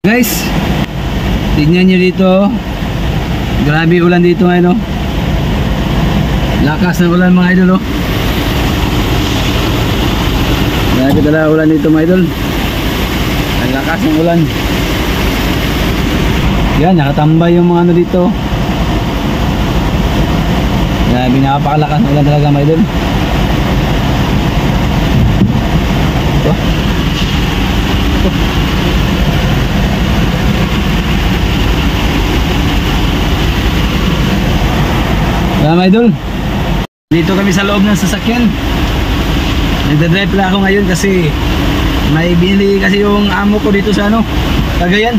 Guys, tingnan nyo dito. Grabe ulan dito ngayon, no? Lakas ng ulan mga idol, oh. Grabe talaga ulan dito mga idol. Ang lakas ng ulan. Yan, nakatambay yung mga ano dito. Grabe, napakalakas ng ulan talaga mga idol. Ito. Ito. Mga idol, dito kami sa loob ng sasakyan. Nagdadrive lang ako ngayon kasi may binili kasi yung amo ko dito sa ano, Cagayan.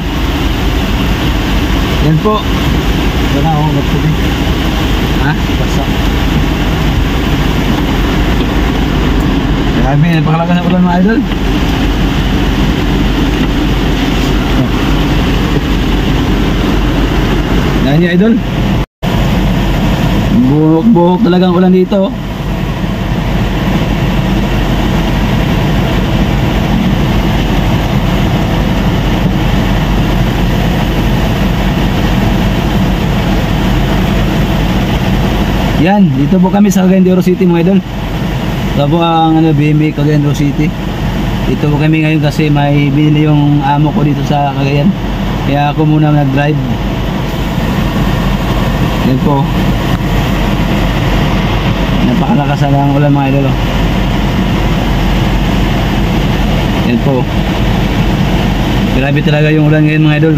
Yan po. Ito na ako, magputin. Ha? Basta. Grabe, napakalakas ng ulan mga idol. Yan niyo idol. Buhok-buhok talagang ulan dito. Yan, dito po kami sa Cagayan de Oro City mga idol. Ito po ang BMA Cagayan de Oro City. Dito po kami ngayon kasi may binili yung amo ko dito sa Cagayan. Kaya ako muna nag-drive. Yan po. Napakalakas ng ulan mga idol, oh. Yan po. Grabe talaga yung ulan ngayon mga idol.